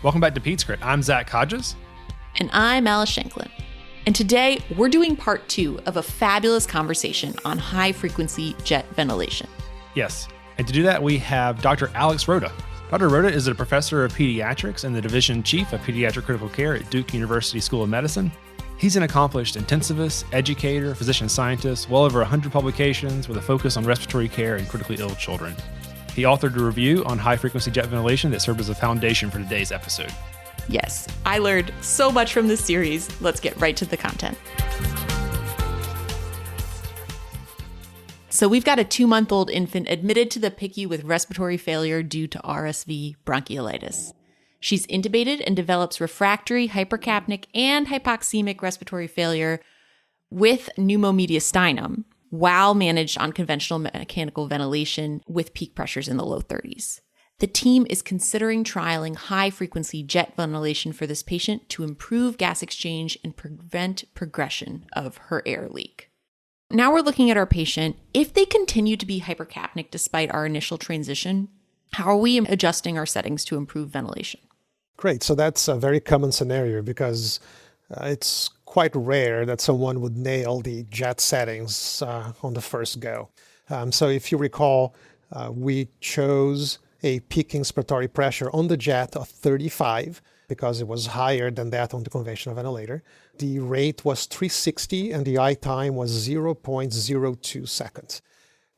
Welcome back to Pediatric. I'm Zach Hodges. And I'm Alice Shanklin. And today, we're doing part 2 of a fabulous conversation on high-frequency jet ventilation. Yes, and to do that, we have Dr. Alex Rotta. Dr. Rotta is a professor of pediatrics and the division chief of pediatric critical care at Duke University School of Medicine. He's an accomplished intensivist, educator, physician scientist, well over 100 publications with a focus on respiratory care in critically ill children. He authored a review on high-frequency jet ventilation that served as a foundation for today's episode. Yes, I learned so much from this series. Let's get right to the content. So we've got a 2-month-old infant admitted to the PICU with respiratory failure due to RSV bronchiolitis. She's intubated and develops refractory hypercapnic and hypoxemic respiratory failure with pneumomediastinum while managed on conventional mechanical ventilation with peak pressures in the low 30s. The team is considering trialing high-frequency jet ventilation for this patient to improve gas exchange and prevent progression of her air leak. Now we're looking at our patient. If they continue to be hypercapnic despite our initial transition, how are we adjusting our settings to improve ventilation? Great. So that's a very common scenario because it's quite rare that someone would nail the jet settings on the first go. So if you recall, we chose a peak inspiratory pressure on the jet of 35 because it was higher than that on the conventional ventilator. The rate was 360 and the I time was 0.02 seconds.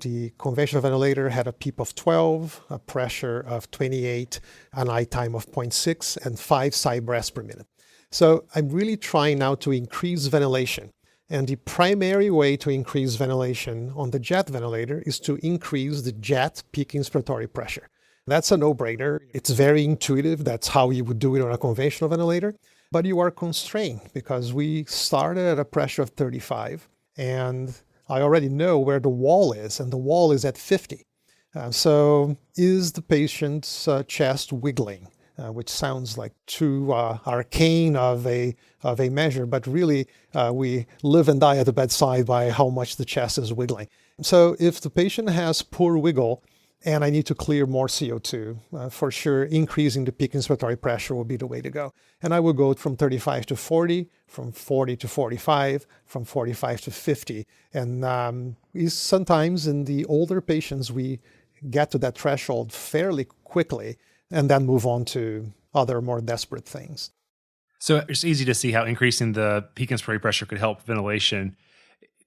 The conventional ventilator had a PEEP of 12, a pressure of 28, an I time of 0.6, and 5 sigh breaths per minute. So I'm really trying now to increase ventilation. And the primary way to increase ventilation on the jet ventilator is to increase the jet peak inspiratory pressure. That's a no-brainer. It's very intuitive. That's how you would do it on a conventional ventilator. But you are constrained because we started at a pressure of 35 and I already know where the wall is, and the wall is at 50. So is the patient's chest wiggling? Which sounds like too arcane of a measure, but really we live and die at the bedside by how much the chest is wiggling. So if the patient has poor wiggle, and I need to clear more CO2, for sure, increasing the peak inspiratory pressure will be the way to go. And I will go from 35 to 40, from 40 to 45, from 45 to 50. And sometimes in the older patients, we get to that threshold fairly quickly and then move on to other more desperate things. So it's easy to see how increasing the peak inspiratory pressure could help ventilation.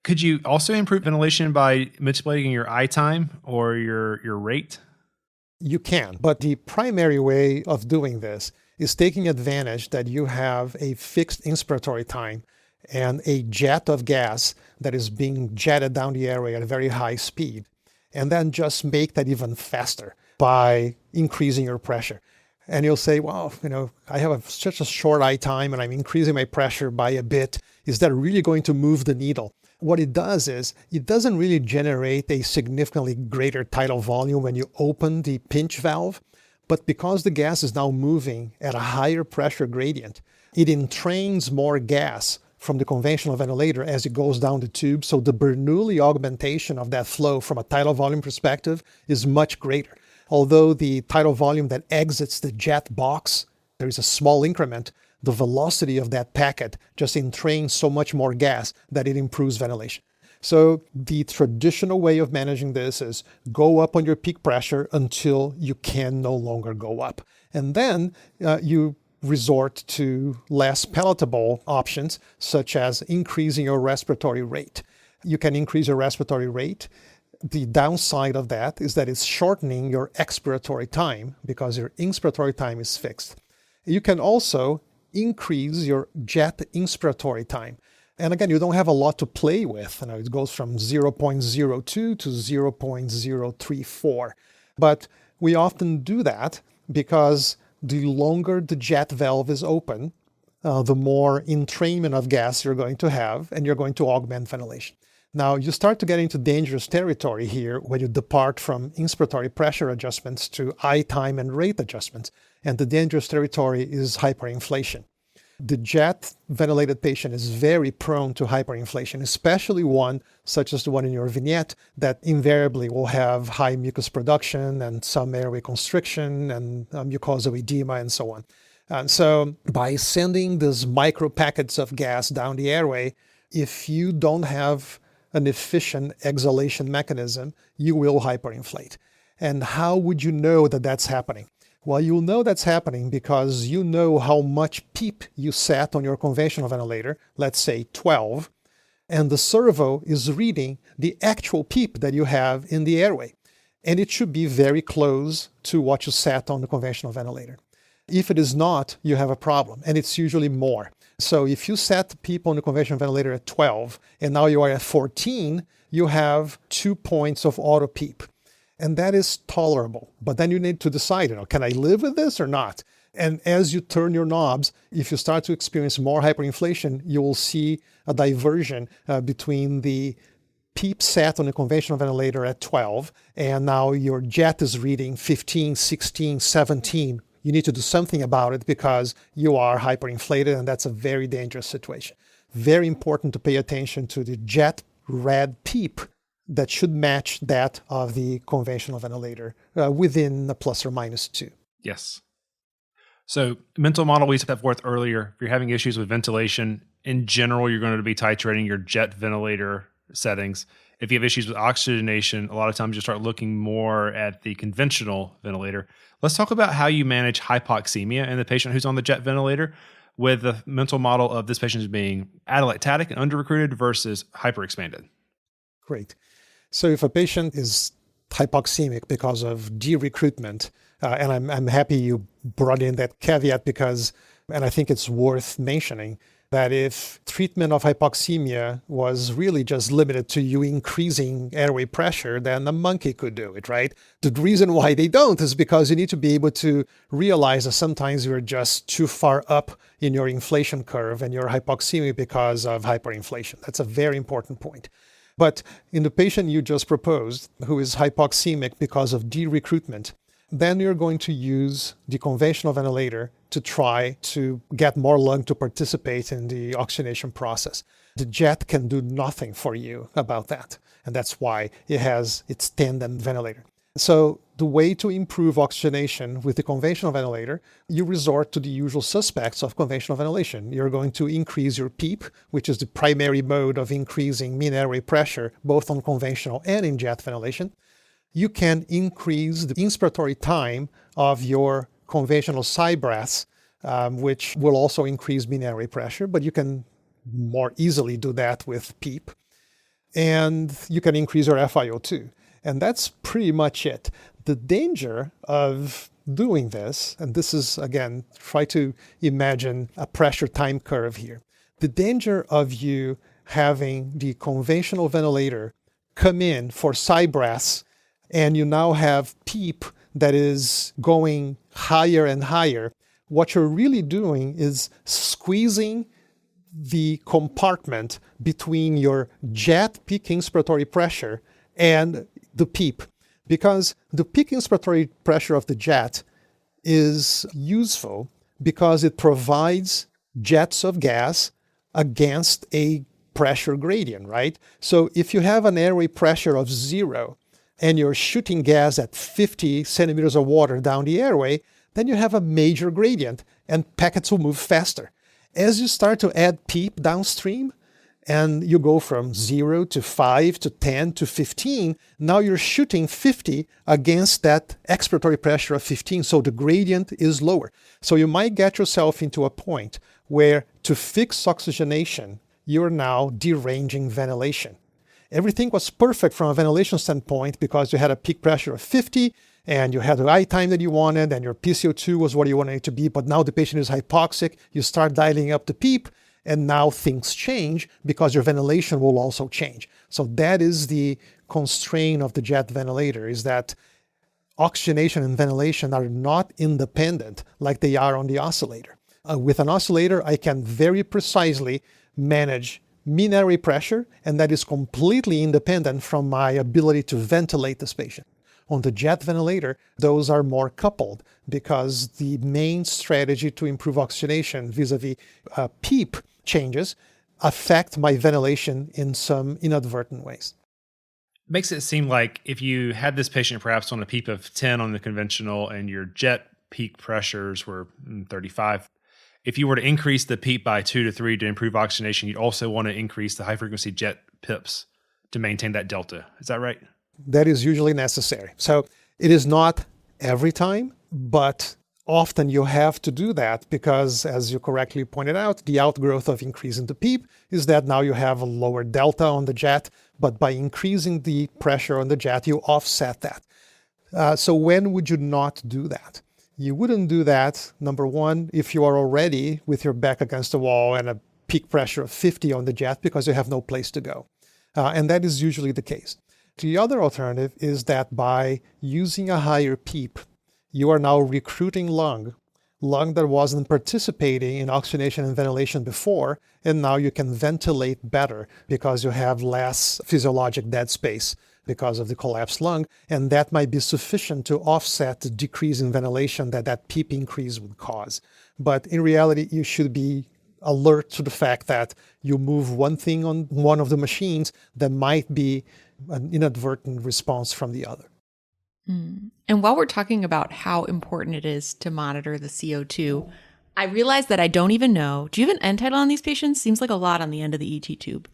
Could you also improve ventilation by manipulating your I time or your rate? You can, but the primary way of doing this is taking advantage that you have a fixed inspiratory time and a jet of gas that is being jetted down the airway at a very high speed, and then just make that even faster by increasing your pressure. And you'll say, well, I have such a short I time and I'm increasing my pressure by a bit. Is that really going to move the needle? What it does is it doesn't really generate a significantly greater tidal volume when you open the pinch valve, but because the gas is now moving at a higher pressure gradient, it entrains more gas from the conventional ventilator as it goes down the tube. So the Bernoulli augmentation of that flow from a tidal volume perspective is much greater. Although the tidal volume that exits the jet box, there is a small increment, the velocity of that packet just entrains so much more gas that it improves ventilation. So the traditional way of managing this is go up on your peak pressure until you can no longer go up. And then you resort to less palatable options, such as increasing your respiratory rate. You can increase your respiratory rate. The downside of that is that it's shortening your expiratory time because your inspiratory time is fixed. You can also increase your jet inspiratory time. And again, you don't have a lot to play with. It goes from 0.02 to 0.034. But we often do that because the longer the jet valve is open, the more entrainment of gas you're going to have, and you're going to augment ventilation. Now, you start to get into dangerous territory here when you depart from inspiratory pressure adjustments to I time and rate adjustments. And the dangerous territory is hyperinflation. The jet ventilated patient is very prone to hyperinflation, especially one such as the one in your vignette that invariably will have high mucus production and some airway constriction and mucosal edema and so on. And so by sending these micro packets of gas down the airway, if you don't have an efficient exhalation mechanism, you will hyperinflate. And how would you know that that's happening? Well, you'll know that's happening because you know how much PEEP you set on your conventional ventilator, let's say 12, and the servo is reading the actual PEEP that you have in the airway. And it should be very close to what you set on the conventional ventilator. If it is not, you have a problem, and it's usually more. So if you set PEEP on the conventional ventilator at 12, and now you are at 14, you have 2 points of auto PEEP. And that is tolerable. But then you need to decide, can I live with this or not? And as you turn your knobs, if you start to experience more hyperinflation, you will see a diversion between the PEEP set on a conventional ventilator at 12, and now your jet is reading 15, 16, 17. You need to do something about it because you are hyperinflated, and that's a very dangerous situation. Very important to pay attention to the jet red PEEP that should match that of the conventional ventilator within a plus or minus 2. Yes. So mental model we set forth earlier, if you're having issues with ventilation, in general, you're going to be titrating your jet ventilator settings. If you have issues with oxygenation, a lot of times you start looking more at the conventional ventilator. Let's talk about how you manage hypoxemia in the patient who's on the jet ventilator with the mental model of this patient as being atelectatic and under-recruited versus hyperexpanded. Great. So if a patient is hypoxemic because of de-recruitment, and I'm happy you brought in that caveat because, and I think it's worth mentioning, that if treatment of hypoxemia was really just limited to you increasing airway pressure, then a monkey could do it, right? The reason why they don't is because you need to be able to realize that sometimes you're just too far up in your inflation curve and you're hypoxemic because of hyperinflation. That's a very important point. But in the patient you just proposed, who is hypoxemic because of de-recruitment, then you're going to use the conventional ventilator to try to get more lung to participate in the oxygenation process. The jet can do nothing for you about that. And that's why it has its tandem ventilator. So the way to improve oxygenation with the conventional ventilator, you resort to the usual suspects of conventional ventilation. You're going to increase your PEEP, which is the primary mode of increasing mean airway pressure, both on conventional and in jet ventilation. You can increase the inspiratory time of your conventional side breaths, which will also increase mean airway pressure, but you can more easily do that with PEEP. And you can increase your FiO2. And that's pretty much it. The danger of doing this, and this is, again, try to imagine a pressure time curve here. The danger of you having the conventional ventilator come in for side breaths, and you now have PEEP that is going higher and higher, what you're really doing is squeezing the compartment between your jet peak inspiratory pressure and the PEEP. Because the peak inspiratory pressure of the jet is useful because it provides jets of gas against a pressure gradient, right? So if you have an airway pressure of 0, and you're shooting gas at 50 centimeters of water down the airway, then you have a major gradient and packets will move faster. As you start to add PEEP downstream, and you go from 0 to 5 to 10 to 15, now you're shooting 50 against that expiratory pressure of 15, so the gradient is lower. So you might get yourself into a point where to fix oxygenation, you're now deranging ventilation. Everything was perfect from a ventilation standpoint because you had a peak pressure of 50 and you had the I time that you wanted and your PCO2 was what you wanted it to be, but now the patient is hypoxic, you start dialing up the PEEP, and now things change because your ventilation will also change. So that is the constraint of the jet ventilator, is that oxygenation and ventilation are not independent like they are on the oscillator. With an oscillator, I can very precisely manage mean airway pressure, and that is completely independent from my ability to ventilate this patient. On the jet ventilator, those are more coupled because the main strategy to improve oxygenation vis-a-vis PEEP changes affect my ventilation in some inadvertent ways. Makes it seem like if you had this patient perhaps on a PEEP of 10 on the conventional and your jet peak pressures were 35. If you were to increase the PEEP by 2 to 3 to improve oxygenation, you'd also want to increase the high-frequency jet PIPs to maintain that delta. Is that right? That is usually necessary. So it is not every time, but often you have to do that because, as you correctly pointed out, the outgrowth of increasing the PEEP is that now you have a lower delta on the jet, but by increasing the pressure on the jet, you offset that. So when would you not do that? You wouldn't do that, number one, if you are already with your back against the wall and a peak pressure of 50 on the jet because you have no place to go. And that is usually the case. The other alternative is that by using a higher PEEP, you are now recruiting lung that wasn't participating in oxygenation and ventilation before, and now you can ventilate better because you have less physiologic dead space because of the collapsed lung, and that might be sufficient to offset the decrease in ventilation that PEEP increase would cause. But in reality, you should be alert to the fact that you move one thing on one of the machines that might be an inadvertent response from the other. And while we're talking about how important it is to monitor the CO2, I realized that I don't even know. Do you have an end title on these patients? Seems like a lot on the end of the ET tube.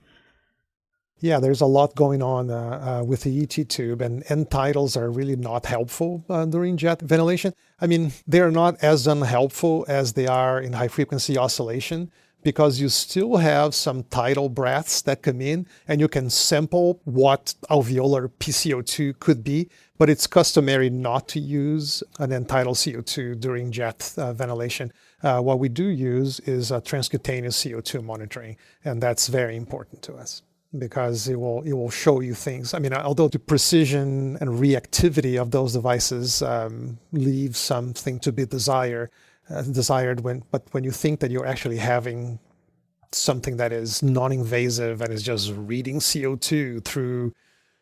Yeah, there's a lot going on with the ET tube, and end titles are really not helpful during jet ventilation. I mean, they're not as unhelpful as they are in high-frequency oscillation because you still have some tidal breaths that come in, and you can sample what alveolar PCO2 could be, but it's customary not to use an end tidal CO2 during jet ventilation. What we do use is transcutaneous CO2 monitoring, and that's very important to us, because it will show you things. I mean, although the precision and reactivity of those devices leave something to be desired when you think that you're actually having something that is non-invasive and is just reading CO2 through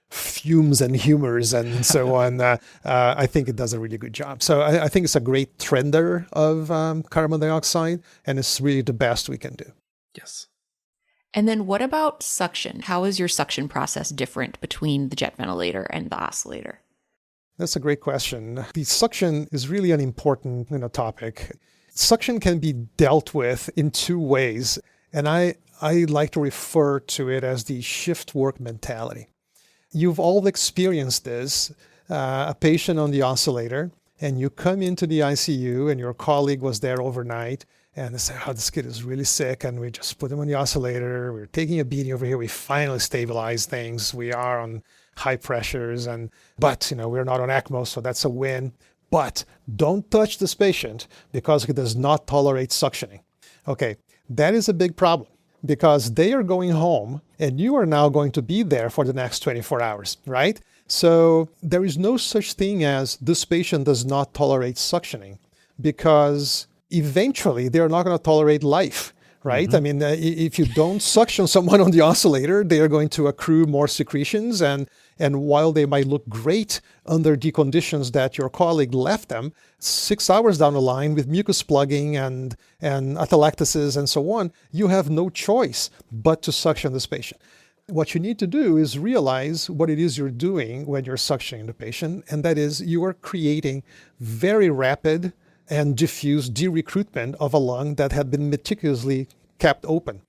fumes and humors and so on, I think it does a really good job. So I think it's a great trender of carbon dioxide, and it's really the best we can do. Yes. And then what about suction? How is your suction process different between the jet ventilator and the oscillator? That's a great question. The suction is really an important topic. Suction can be dealt with in two ways, and I like to refer to it as the shift work mentality. You've all experienced this, a patient on the oscillator, and you come into the ICU and your colleague was there overnight, and they say, oh, this kid is really sick, and we just put him on the oscillator. We're taking a beating over here. We finally stabilize things. We are on high pressures, but we're not on ECMO, so that's a win. But don't touch this patient because he does not tolerate suctioning. Okay, that is a big problem because they are going home and you are now going to be there for the next 24 hours, right? So there is no such thing as this patient does not tolerate suctioning because eventually they're not going to tolerate life, right? Mm-hmm. I mean, if you don't suction someone on the oscillator, they are going to accrue more secretions. And while they might look great under the conditions that your colleague left them, 6 hours down the line with mucus plugging and atelectasis and so on, you have no choice but to suction this patient. What you need to do is realize what it is you're doing when you're suctioning the patient, and that is you are creating very rapid and diffuse de-recruitment of a lung that had been meticulously kept open.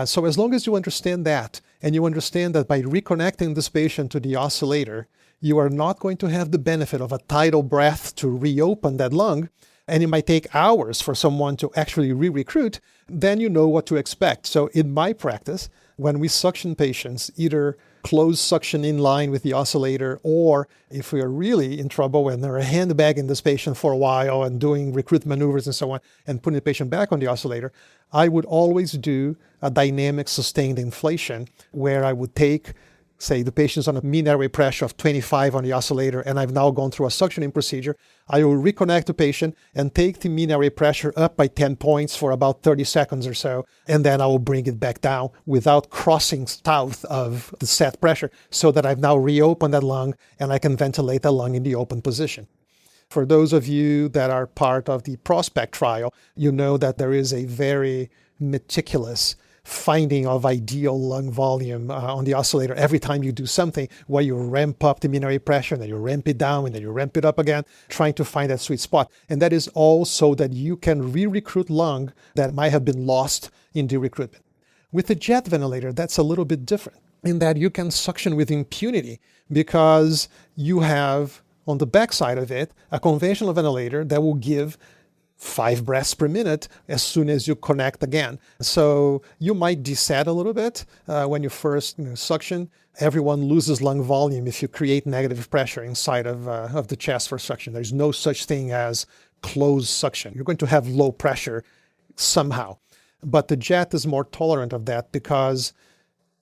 So as long as you understand that, and you understand that by reconnecting this patient to the oscillator, you are not going to have the benefit of a tidal breath to reopen that lung, and it might take hours for someone to actually re-recruit, then you know what to expect. So in my practice, when we suction patients, either close suction in line with the oscillator, or if we are really in trouble when they're handbagging this patient for a while and doing recruit maneuvers and so on, and putting the patient back on the oscillator, I would always do a dynamic sustained inflation where I would take, say, the patient's on a mean airway pressure of 25 on the oscillator, and I've now gone through a suctioning procedure. I will reconnect the patient and take the mean airway pressure up by 10 points for about 30 seconds or so, and then I will bring it back down without crossing south of the set pressure so that I've now reopened that lung and I can ventilate the lung in the open position. For those of you that are part of the Prospect trial, you know that there is a very meticulous finding of ideal lung volume on the oscillator every time you do something where you ramp up the mean rate pressure and then you ramp it down and then you ramp it up again, trying to find that sweet spot. And that is all so that you can re-recruit lung that might have been lost in the recruitment. With the jet ventilator, that's a little bit different in that you can suction with impunity because you have on the backside of it a conventional ventilator that will give 5 breaths per minute as soon as you connect again. So you might desat a little bit when you first suction. Everyone loses lung volume if you create negative pressure inside of the chest for suction. There's no such thing as closed suction. You're going to have low pressure somehow. But the jet is more tolerant of that because,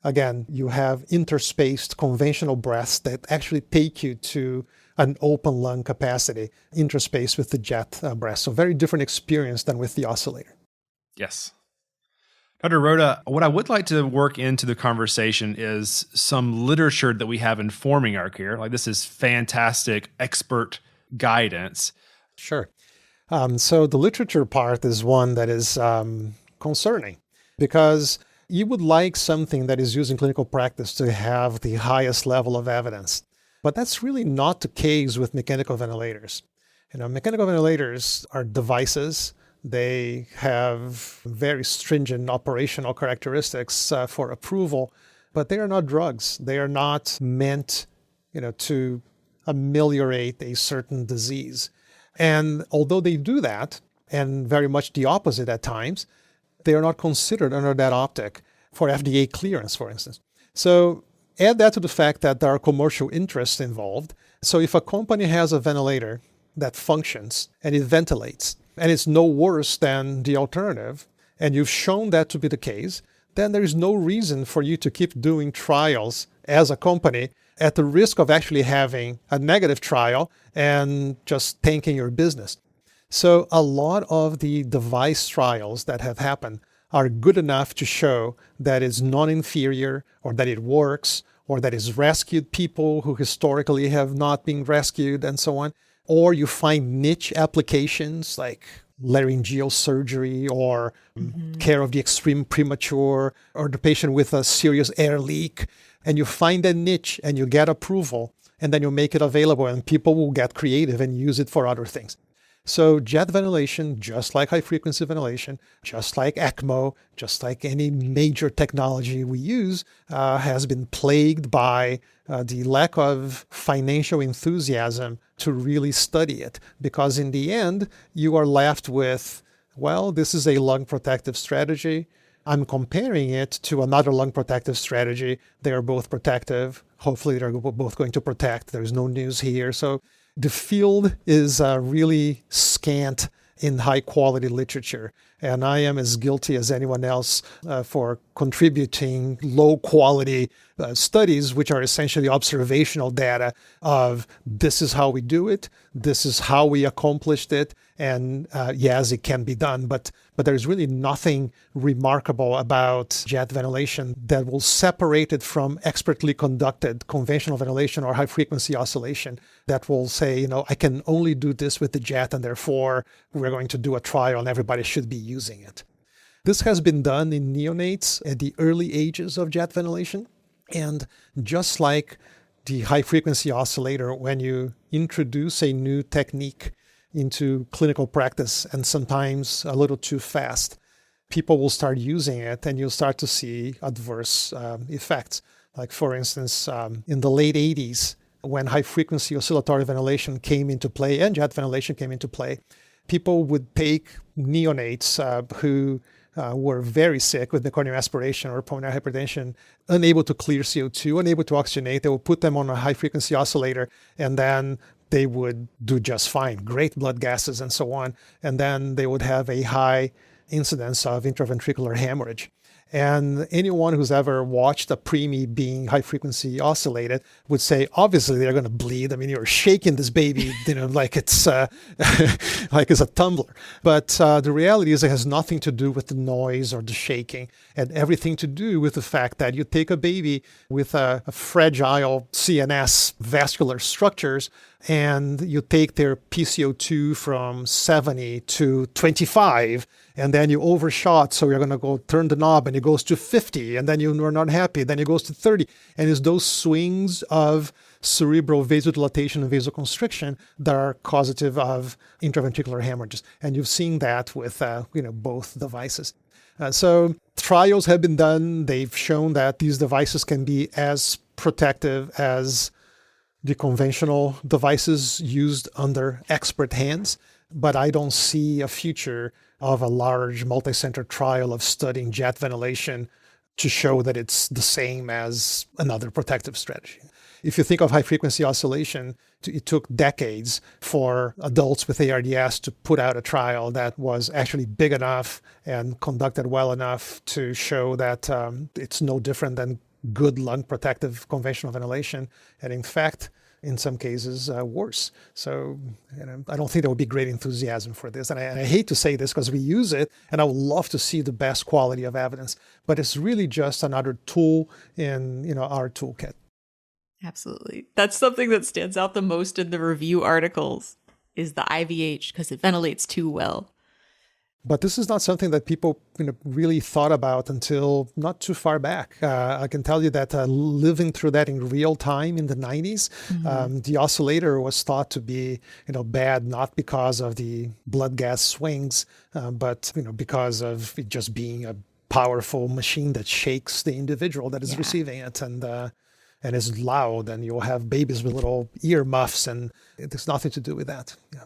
again, you have interspaced conventional breaths that actually take you to an open lung capacity, interspaced with the jet breath. So very different experience than with the oscillator. Yes. Dr. Rotta, what I would like to work into the conversation is some literature that we have informing our care. Like, this is fantastic expert guidance. Sure. So the literature part is one that is concerning because you would like something that is used in clinical practice to have the highest level of evidence. But that's really not the case with mechanical ventilators. Mechanical ventilators are devices. They have very stringent operational characteristics for approval, but they are not drugs. They are not meant, to ameliorate a certain disease. And although they do that, and very much the opposite at times, they are not considered under that optic for FDA clearance, for instance. So add that to the fact that there are commercial interests involved. So if a company has a ventilator that functions and it ventilates, and it's no worse than the alternative, and you've shown that to be the case, then there is no reason for you to keep doing trials as a company at the risk of actually having a negative trial and just tanking your business. So a lot of the device trials that have happened are good enough to show that it's non-inferior or that it works or that it's rescued people who historically have not been rescued and so on. Or you find niche applications like laryngeal surgery or care of the extreme premature or the patient with a serious air leak. And you find a niche and you get approval and then you make it available and people will get creative and use it for other things. So jet ventilation, just like high frequency ventilation, just like ECMO, just like any major technology we use, has been plagued by the lack of financial enthusiasm to really study it. Because in the end, you are left with, well, this is a lung protective strategy. I'm comparing it to another lung protective strategy. They are both protective. Hopefully, they're both going to protect. There's no news here. So the field is really scant in high quality literature. And I am as guilty as anyone else for contributing low quality studies, which are essentially observational data of this is how we do it, this is how we accomplished it, and yes, it can be done. But there's really nothing remarkable about jet ventilation that will separate it from expertly conducted conventional ventilation or high frequency oscillation that will say, I can only do this with the jet and therefore we're going to do a trial and everybody should be using it. This has been done in neonates at the early ages of jet ventilation. And just like the high frequency oscillator, when you introduce a new technique into clinical practice and sometimes a little too fast, people will start using it and you'll start to see adverse effects. Like for instance, in the late 80s, when high frequency oscillatory ventilation came into play and jet ventilation came into play, people would take neonates who were very sick with meconium aspiration or pulmonary hypertension, unable to clear CO2, unable to oxygenate. They would put them on a high frequency oscillator and then they would do just fine, great blood gases and so on. And then they would have a high incidence of intraventricular hemorrhage. And anyone who's ever watched a preemie being high frequency oscillated would say, obviously they're going to bleed. I mean, you're shaking this baby, like it's like it's a tumbler. But the reality is it has nothing to do with the noise or the shaking and everything to do with the fact that you take a baby with a fragile CNS vascular structures and you take their PCO2 from 70 to 25 And then you overshot, so you're going to go turn the knob and it goes to 50, and then you are not happy, then it goes to 30. And it's those swings of cerebral vasodilatation and vasoconstriction that are causative of intraventricular hemorrhages. And you've seen that with both devices. So trials have been done. They've shown that these devices can be as protective as the conventional devices used under expert hands. But I don't see a future of a large multi-center trial of studying jet ventilation to show that it's the same as another protective strategy. If you think of high-frequency oscillation, it took decades for adults with ARDS to put out a trial that was actually big enough and conducted well enough to show that it's no different than good lung protective conventional ventilation. And in fact, in some cases, worse. So I don't think there would be great enthusiasm for this. And I hate to say this because we use it, and I would love to see the best quality of evidence. But it's really just another tool in our toolkit. Absolutely. That's something that stands out the most in the review articles is the IVH because it ventilates too well. But this is not something that people really thought about until not too far back. I can tell you that living through that in real time in the 90s, the oscillator was thought to be bad, not because of the blood gas swings, but because of it just being a powerful machine that shakes the individual that is receiving it. And is loud, and you'll have babies with little ear muffs, and it has nothing to do with that. Yeah.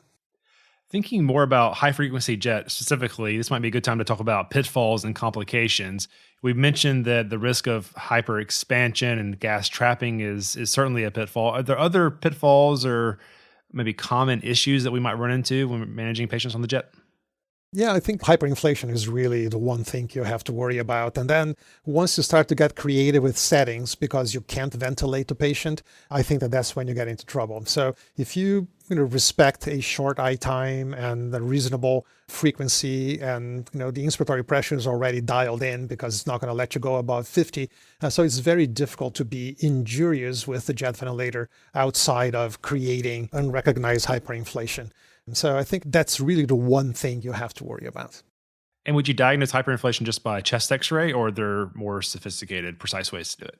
Thinking more about high-frequency jet specifically, this might be a good time to talk about pitfalls and complications. We've mentioned that the risk of hyperexpansion and gas trapping is certainly a pitfall. Are there other pitfalls or maybe common issues that we might run into when managing patients on the jet? Yeah, I think hyperinflation is really the one thing you have to worry about. And then once you start to get creative with settings because you can't ventilate the patient, I think that's when you get into trouble. So if you respect a short eye time and a reasonable frequency, and the inspiratory pressure is already dialed in because it's not going to let you go above 50. So it's very difficult to be injurious with the jet ventilator outside of creating unrecognized hyperinflation. So I think that's really the one thing you have to worry about. And would you diagnose hyperinflation just by chest x-ray, or are there more sophisticated, precise ways to do it?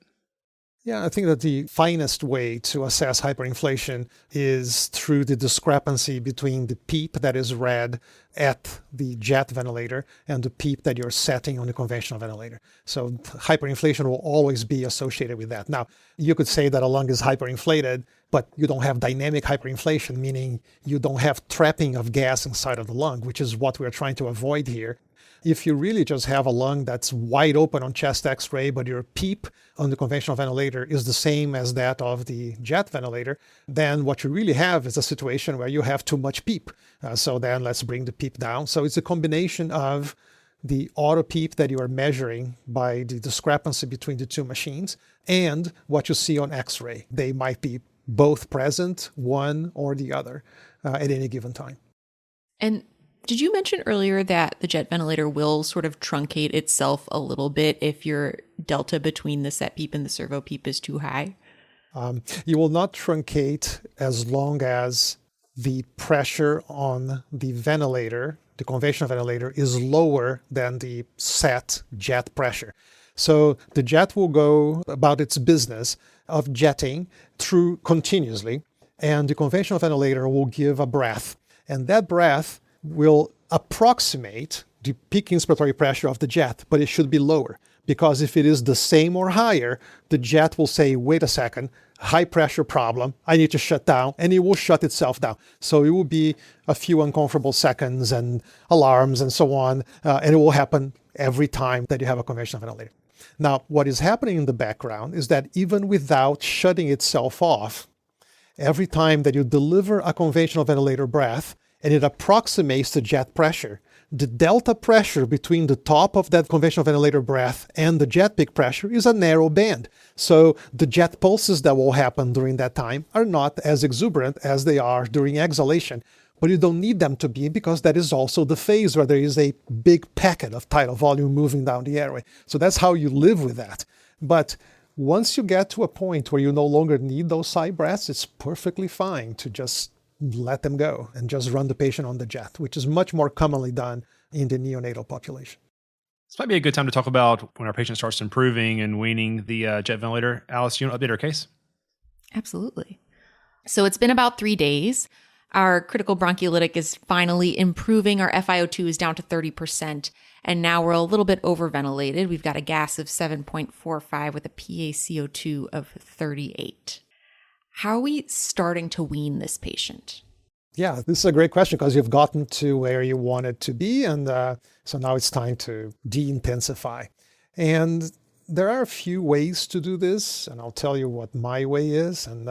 Yeah, I think that the finest way to assess hyperinflation is through the discrepancy between the PEEP that is read at the jet ventilator and the PEEP that you're setting on the conventional ventilator. So hyperinflation will always be associated with that. Now, you could say that a lung is hyperinflated, but you don't have dynamic hyperinflation, meaning you don't have trapping of gas inside of the lung, which is what we're trying to avoid here. If you really just have a lung that's wide open on chest x-ray, but your PEEP on the conventional ventilator is the same as that of the jet ventilator, then what you really have is a situation where you have too much PEEP. So then let's bring the PEEP down. So it's a combination of the auto PEEP that you are measuring by the discrepancy between the two machines and what you see on x-ray. They might be both present, one or the other, at any given time. And did you mention earlier that the jet ventilator will sort of truncate itself a little bit if your delta between the set PEEP and the servo PEEP is too high? You will not truncate as long as the pressure on the ventilator, the conventional ventilator, is lower than the set jet pressure. So the jet will go about its business of jetting through continuously, and the conventional ventilator will give a breath. And that breath will approximate the peak inspiratory pressure of the jet, but it should be lower. Because if it is the same or higher, the jet will say, wait a second, high pressure problem, I need to shut down, and it will shut itself down. So it will be a few uncomfortable seconds and alarms and so on, and it will happen every time that you have a conventional ventilator. Now, what is happening in the background is that even without shutting itself off, every time that you deliver a conventional ventilator breath, and it approximates the jet pressure, the delta pressure between the top of that conventional ventilator breath and the jet peak pressure is a narrow band. So the jet pulses that will happen during that time are not as exuberant as they are during exhalation. But you don't need them to be, because that is also the phase where there is a big packet of tidal volume moving down the airway. So that's how you live with that. But once you get to a point where you no longer need those side breaths, it's perfectly fine to just let them go and just run the patient on the jet, which is much more commonly done in the neonatal population. This might be a good time to talk about when our patient starts improving and weaning the jet ventilator. Alice, you want to update our case? Absolutely. So it's been about 3 days. Our critical broncholytic is finally improving. Our FiO2 is down to 30%. And now we're a little bit overventilated. We've got a gas of 7.45 with a PaCO2 of 38. How are we starting to wean this patient? Yeah, this is a great question because you've gotten to where you wanted to be. And so now it's time to de-intensify. And there are a few ways to do this, and I'll tell you what my way is, and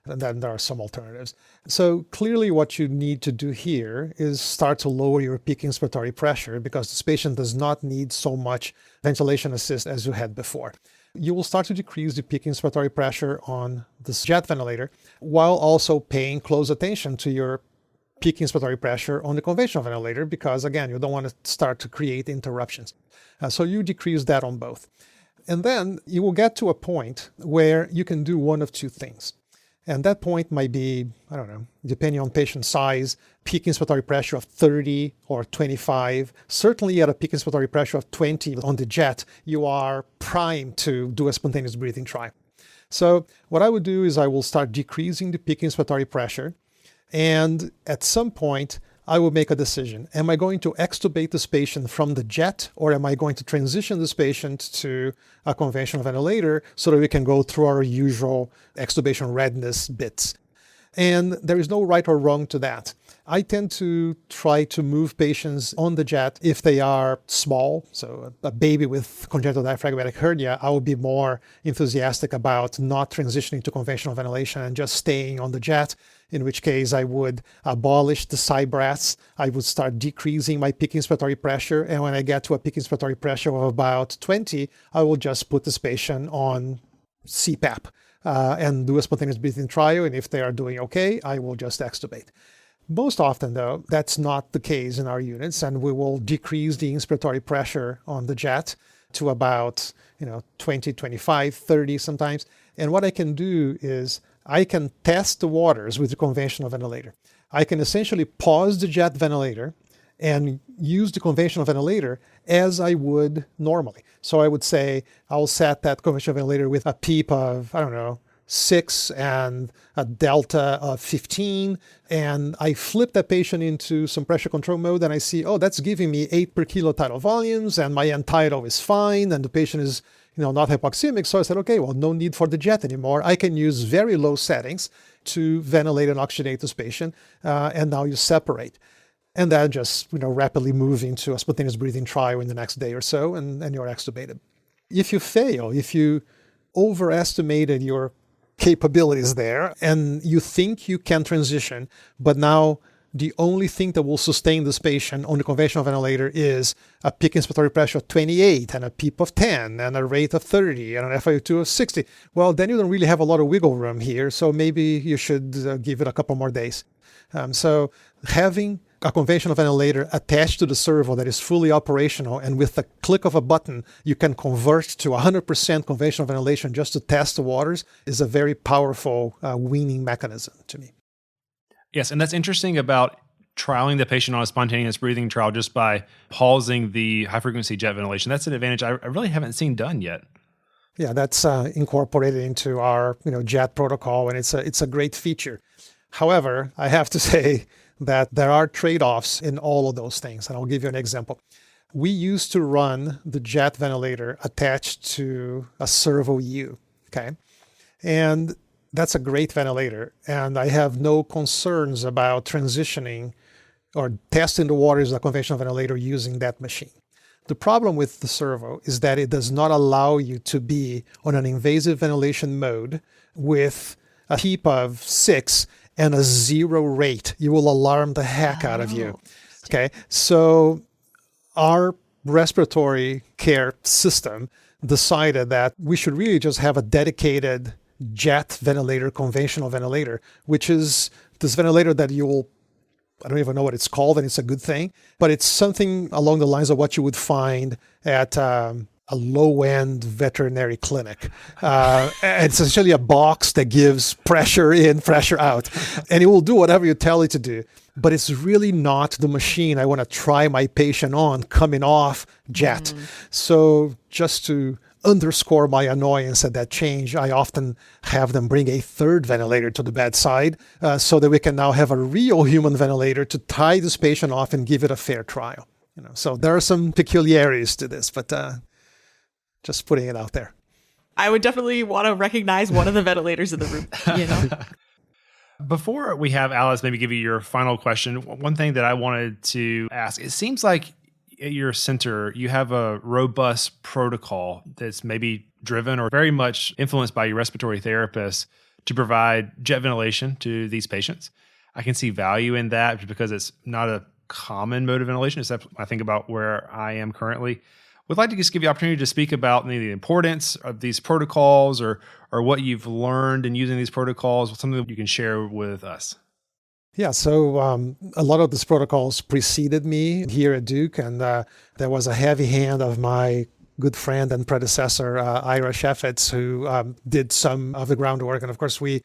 then there are some alternatives. So clearly what you need to do here is start to lower your peak inspiratory pressure because this patient does not need so much ventilation assist as you had before. You will start to decrease the peak inspiratory pressure on this jet ventilator while also paying close attention to your peak inspiratory pressure on the conventional ventilator because, again, you don't want to start to create interruptions. So you decrease that on both. And then you will get to a point where you can do one of two things. And that point might be, I don't know, depending on patient size, peak inspiratory pressure of 30 or 25. Certainly at a peak inspiratory pressure of 20 on the jet, you are primed to do a spontaneous breathing trial. So what I would do is I will start decreasing the peak inspiratory pressure. And at some point, I will make a decision. Am I going to extubate this patient from the jet, or am I going to transition this patient to a conventional ventilator so that we can go through our usual extubation readiness bits? And there is no right or wrong to that. I tend to try to move patients on the jet if they are small. So a baby with congenital diaphragmatic hernia, I would be more enthusiastic about not transitioning to conventional ventilation and just staying on the jet, in which case I would abolish the side breaths. I would start decreasing my peak inspiratory pressure. And when I get to a peak inspiratory pressure of about 20, I will just put this patient on CPAP. And do a spontaneous breathing trial. And if they are doing okay, I will just extubate. Most often, though, that's not the case in our units, and we will decrease the inspiratory pressure on the jet to about 20, 25, 30 sometimes. And what I can do is I can test the waters with the conventional ventilator. I can essentially pause the jet ventilator and use the conventional ventilator as I would normally. So I would say I'll set that conventional ventilator with a PEEP of, 6 and a delta of 15. And I flip that patient into some pressure control mode and I see, that's giving me 8 per kilo tidal volumes and my end tidal is fine and the patient is not hypoxemic. So I said, okay, well, no need for the jet anymore. I can use very low settings to ventilate and oxygenate this patient. And now you separate. And then just rapidly move into a spontaneous breathing trial in the next day or so, and you're extubated. If you fail, if you overestimated your capabilities there, and you think you can transition, but now the only thing that will sustain this patient on the conventional ventilator is a peak inspiratory pressure of 28 and a PEEP of 10 and a rate of 30 and an FiO2 of 60, well, then you don't really have a lot of wiggle room here. So maybe you should give it a couple more days. So having a conventional ventilator attached to the servo that is fully operational, and with the click of a button, you can convert to 100% conventional ventilation just to test the waters, is a very powerful weaning mechanism to me. Yes, and that's interesting about trialing the patient on a spontaneous breathing trial just by pausing the high-frequency jet ventilation. That's an advantage I really haven't seen done yet. Yeah, that's incorporated into our jet protocol, and it's a great feature. However, I have to say that there are trade-offs in all of those things, and I'll give you an example. We used to run the jet ventilator attached to a servo U, okay? And that's a great ventilator, and I have no concerns about transitioning or testing the waters of a conventional ventilator using that machine. The problem with the servo is that it does not allow you to be on an invasive ventilation mode with a PEEP of 6 and a 0 rate. You will alarm the heck out of you. Okay, so our respiratory care system decided that we should really just have a dedicated jet ventilator, conventional ventilator, which is this ventilator that I don't even know what it's called, and it's a good thing, but it's something along the lines of what you would find at a low-end veterinary clinic. It's essentially a box that gives pressure in, pressure out, and it will do whatever you tell it to do. but it's really not the machine I want to try my patient on coming off jet. So just to underscore my annoyance at that change, I often have them bring a third ventilator to the bedside so that we can now have a real human ventilator to tie this patient off and give it a fair trial. So there are some peculiarities to this, but just putting it out there. I would definitely want to recognize one of the ventilators in the room, Before we have Alice maybe give you your final question, one thing that I wanted to ask, it seems like at your center, you have a robust protocol that's maybe driven or very much influenced by your respiratory therapists to provide jet ventilation to these patients. I can see value in that because it's not a common mode of ventilation, except I think about where I am currently. Would like to just give you the opportunity to speak about maybe the importance of these protocols or what you've learned in using these protocols, something that you can share with us. Yeah, so a lot of these protocols preceded me here at Duke, and there was a heavy hand of my good friend and predecessor, Ira Cheifetz, who did some of the groundwork. And of course, we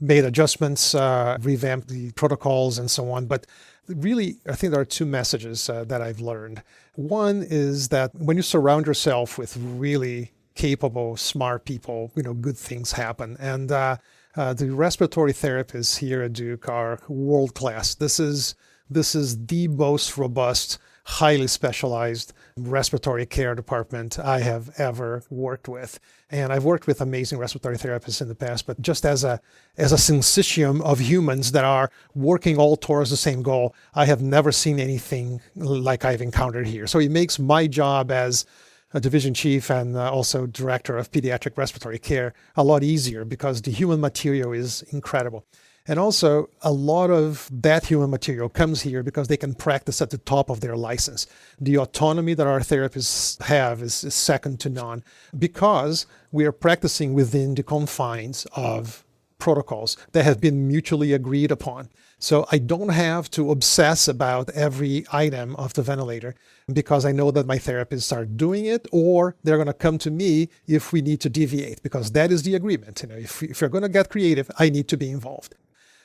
made adjustments, revamped the protocols and so on. But really, I think there are two messages that I've learned. One is that when you surround yourself with really capable, smart people, good things happen. And the respiratory therapists here at Duke are world class. This is the most robust, highly specialized respiratory care department I have ever worked with. And I've worked with amazing respiratory therapists in the past, but just as a syncytium of humans that are working all towards the same goal, I have never seen anything like I've encountered here. So it makes my job as a division chief and also director of pediatric respiratory care a lot easier because the human material is incredible. And also, a lot of that human material comes here because they can practice at the top of their license. The autonomy that our therapists have is second to none because we are practicing within the confines of protocols that have been mutually agreed upon. So I don't have to obsess about every item of the ventilator because I know that my therapists are doing it, or they're going to come to me if we need to deviate, because that is the agreement. If you're going to get creative, I need to be involved.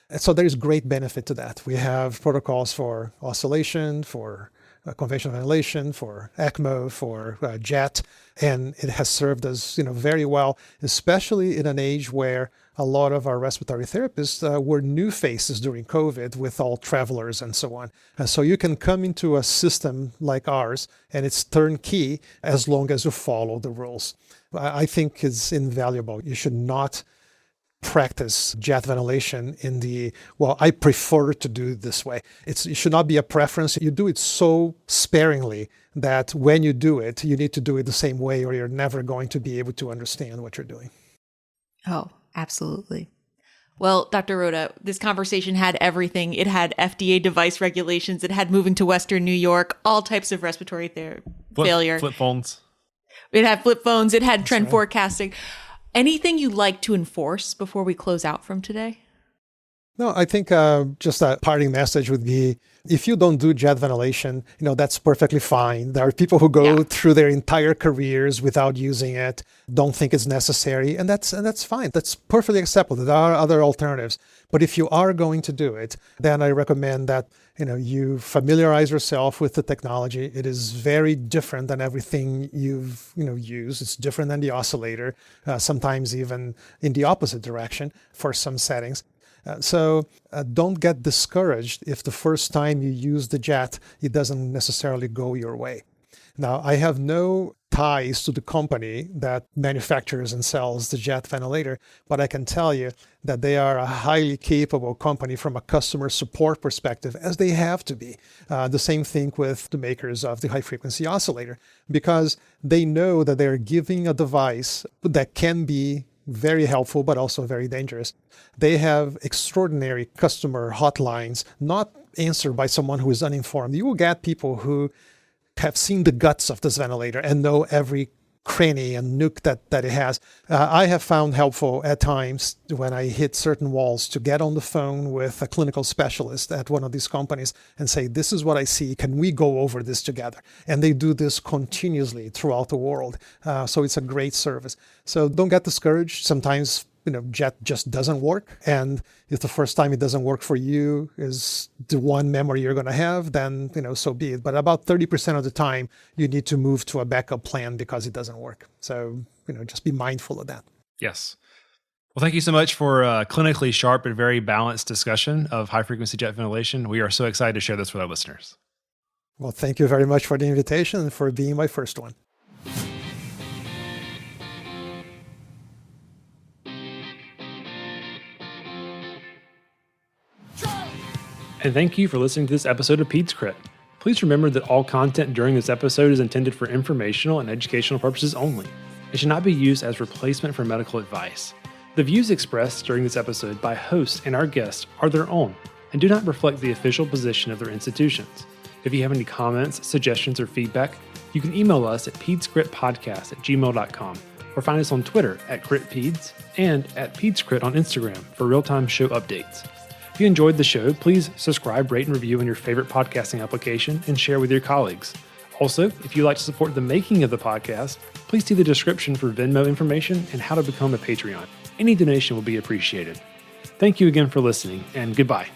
And so there is great benefit to that. We have protocols for oscillation, for conventional ventilation, for ECMO, for jet, and it has served us, very well, especially in an age where a lot of our respiratory therapists were new faces during COVID with all travelers and so on. And so you can come into a system like ours and it's turnkey as long as you follow the rules. I think it's invaluable. You should not practice jet ventilation I prefer to do it this way. It should not be a preference. You do it so sparingly that when you do it, you need to do it the same way or you're never going to be able to understand what you're doing. Oh, absolutely. Well, Dr. Rotta, this conversation had everything. It had FDA device regulations. It had moving to Western New York, all types of respiratory failure. Flip phones. It had flip phones. It had trend forecasting. Anything you'd like to enforce before we close out from today? No, I think just a parting message would be, if you don't do jet ventilation, that's perfectly fine. There are people who go through their entire careers without using it, don't think it's necessary, and that's fine. That's perfectly acceptable. There are other alternatives. But if you are going to do it, then I recommend that you familiarize yourself with the technology. It is very different than everything you've used. It's different than the oscillator, sometimes even in the opposite direction for some settings. So don't get discouraged if the first time you use the jet, it doesn't necessarily go your way. Now, I have no ties to the company that manufactures and sells the jet ventilator, but I can tell you that they are a highly capable company from a customer support perspective, as they have to be. The same thing with the makers of the high-frequency oscillator, because they know that they're giving a device that can be very helpful, but also very dangerous. They have extraordinary customer hotlines, not answered by someone who is uninformed. You will get people who have seen the guts of this ventilator and know every cranny and nook that it has. I have found helpful at times when I hit certain walls to get on the phone with a clinical specialist at one of these companies and say, this is what I see. Can we go over this together? And they do this continuously throughout the world. So it's a great service. So don't get discouraged. Sometimes jet just doesn't work. And if the first time it doesn't work for you is the one memory you're going to have, then, so be it. But about 30% of the time, you need to move to a backup plan because it doesn't work. So, just be mindful of that. Yes. Well, thank you so much for a clinically sharp and very balanced discussion of high-frequency jet ventilation. We are so excited to share this with our listeners. Well, thank you very much for the invitation and for being my first one. And thank you for listening to this episode of PedsCrit. Please remember that all content during this episode is intended for informational and educational purposes only. It should not be used as replacement for medical advice. The views expressed during this episode by hosts and our guests are their own and do not reflect the official position of their institutions. If you have any comments, suggestions, or feedback, you can email us at pedscriptpodcast@gmail.com or find us on Twitter @CritPeds and @PedsCrit on Instagram for real-time show updates. If you enjoyed the show, please subscribe, rate, and review in your favorite podcasting application and share with your colleagues. Also, if you'd like to support the making of the podcast, please see the description for Venmo information and how to become a Patreon. Any donation will be appreciated. Thank you again for listening, and goodbye.